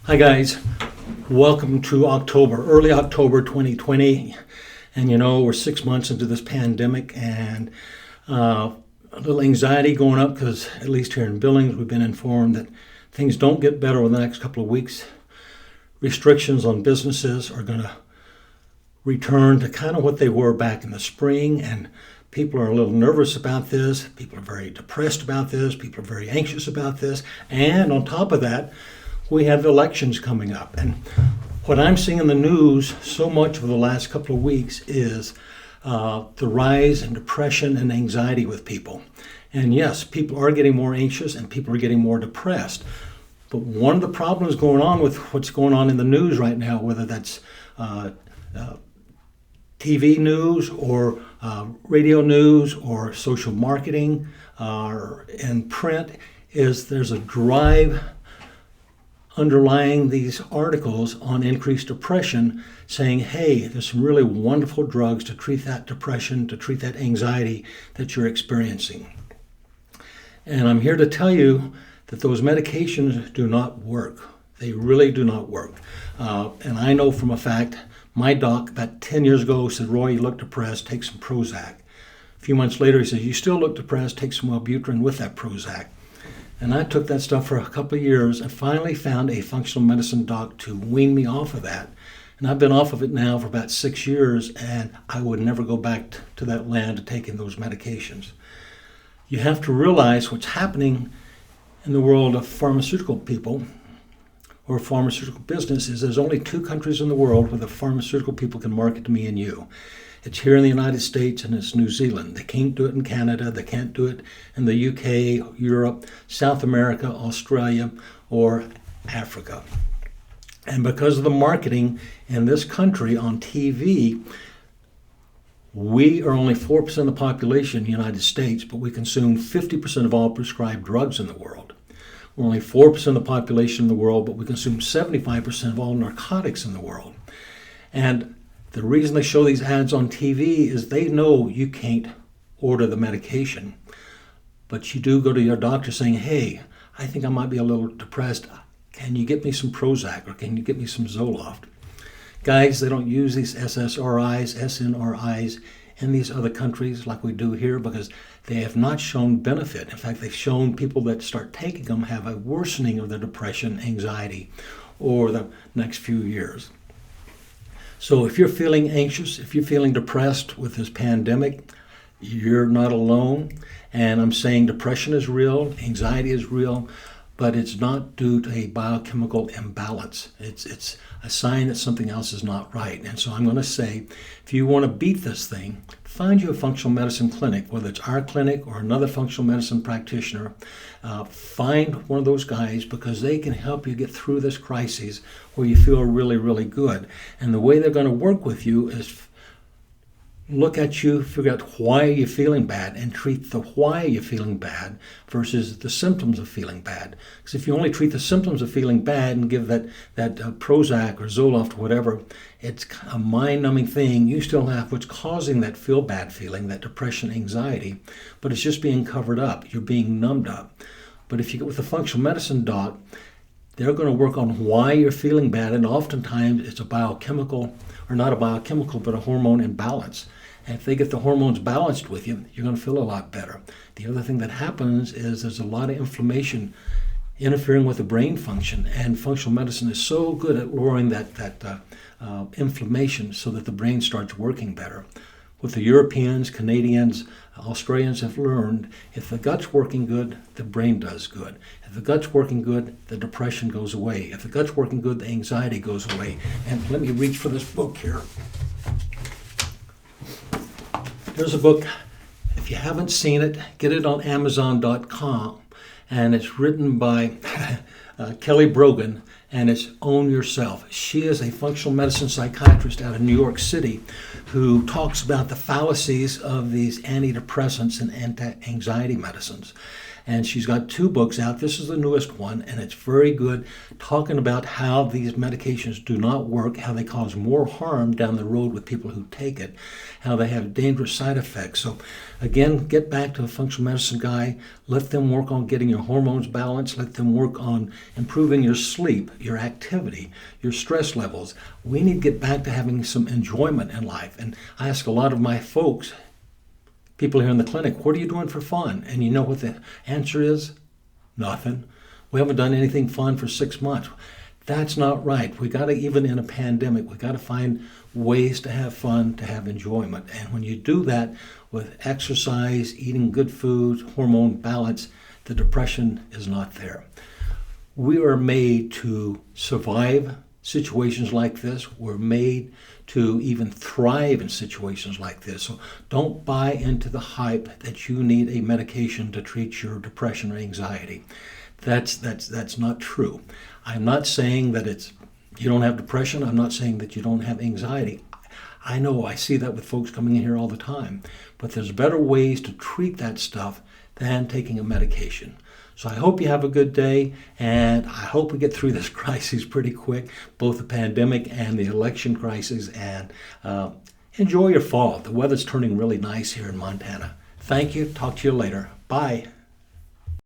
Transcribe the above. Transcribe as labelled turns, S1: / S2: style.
S1: Hi guys, welcome to October, early October 2020. And we're 6 months into this pandemic and a little anxiety going up because at least here in Billings, we've been informed that things don't get better over the next couple of weeks. Restrictions on businesses are going to return to kind of what they were back in the spring, and people are a little nervous about this. People are very depressed about this. People are very anxious about this. And on top of that, we have elections coming up. And what I'm seeing in the news so much over the last couple of weeks is the rise in depression and anxiety with people. And yes, people are getting more anxious and people are getting more depressed. But one of the problems going on with what's going on in the news right now, whether that's TV news or radio news or social marketing or in print, is there's a drive underlying these articles on increased depression saying, hey, there's some really wonderful drugs to treat that depression, to treat that anxiety that you're experiencing. And I'm here to tell you that those medications do not work. They really do not work. And I know from a fact, my doc about 10 years ago said, Roy, you look depressed, take some Prozac. A few months later, he says, you still look depressed, take some Wellbutrin with that Prozac. And I took that stuff for a couple of years and finally found a functional medicine doc to wean me off of that. And I've been off of it now for about 6 years, and I would never go back to that land to taking those medications. You have to realize what's happening in the world of pharmaceutical people or pharmaceutical business is there's only 2 countries in the world where the pharmaceutical people can market to me and you. It's here in the United States and it's New Zealand. They can't do it in Canada. They can't do it in the UK, Europe, South America, Australia, or Africa. And because of the marketing in this country on TV, we are only 4% of the population in the United States, but we consume 50% of all prescribed drugs in the world. We're only 4% of the population in the world, but we consume 75% of all narcotics in the world. And the reason they show these ads on TV is they know you can't order the medication, but you do go to your doctor saying, hey, I think I might be a little depressed. Can you get me some Prozac or can you get me some Zoloft? Guys, they don't use these SSRIs, SNRIs in these other countries like we do here because they have not shown benefit. In fact, they've shown people that start taking them have a worsening of their depression, anxiety over the next few years. So if you're feeling anxious, if you're feeling depressed with this pandemic, you're not alone. And I'm saying depression is real, anxiety is real, but it's not due to a biochemical imbalance. It's a sign that something else is not right. And so I'm going to say, if you want to beat this thing, find you a functional medicine clinic, whether it's our clinic or another functional medicine practitioner. Find one of those guys because they can help you get through this crisis where you feel really, really good. And the way they're going to work with you is look at you, figure out why you're feeling bad, and treat the why you're feeling bad versus the symptoms of feeling bad. Because if you only treat the symptoms of feeling bad and give that Prozac or Zoloft or whatever, it's a mind-numbing thing. You still have what's causing that feel-bad feeling, that depression, anxiety, but it's just being covered up. You're being numbed up. But if you get with a functional medicine doc, they're going to work on why you're feeling bad, and oftentimes it's a biochemical, or not a biochemical, but a hormone imbalance. And if they get the hormones balanced with you, you're going to feel a lot better. The other thing that happens is there's a lot of inflammation interfering with the brain function, and functional medicine is so good at lowering that inflammation so that the brain starts working better. What the Europeans, Canadians, Australians have learned, if the gut's working good, the brain does good. If the gut's working good, the depression goes away. If the gut's working good, the anxiety goes away. And let me reach for this book here. There's a book, if you haven't seen it, get it on Amazon.com, and it's written by Kelly Brogan, and it's Own Yourself. She is a functional medicine psychiatrist out of New York City who talks about the fallacies of these antidepressants and anti-anxiety medicines. And she's got 2 books out. This is the newest one, and it's very good, talking about how these medications do not work, how they cause more harm down the road with people who take it, how they have dangerous side effects. So again, get back to a functional medicine guy. Let them work on getting your hormones balanced. Let them work on improving your sleep, your activity, your stress levels. We need to get back to having some enjoyment in life. And I ask a lot of my folks, people here in the clinic, what are you doing for fun? And you know what the answer is? Nothing. We haven't done anything fun for 6 months. That's not right. We got to, even in a pandemic, we got to find ways to have fun, to have enjoyment. And when you do that with exercise, eating good food, hormone balance, the depression is not there. We are made to survive situations like this. We're made to even thrive in situations like this. So don't buy into the hype that you need a medication to treat your depression or anxiety. That's not true. I'm not saying that you don't have depression. I'm not saying that you don't have anxiety. I know, I see that with folks coming in here all the time. But there's better ways to treat that stuff than taking a medication. So I hope you have a good day, and I hope we get through this crisis pretty quick, both the pandemic and the election crisis, and enjoy your fall. The weather's turning really nice here in Montana. Thank you. Talk to you later. Bye.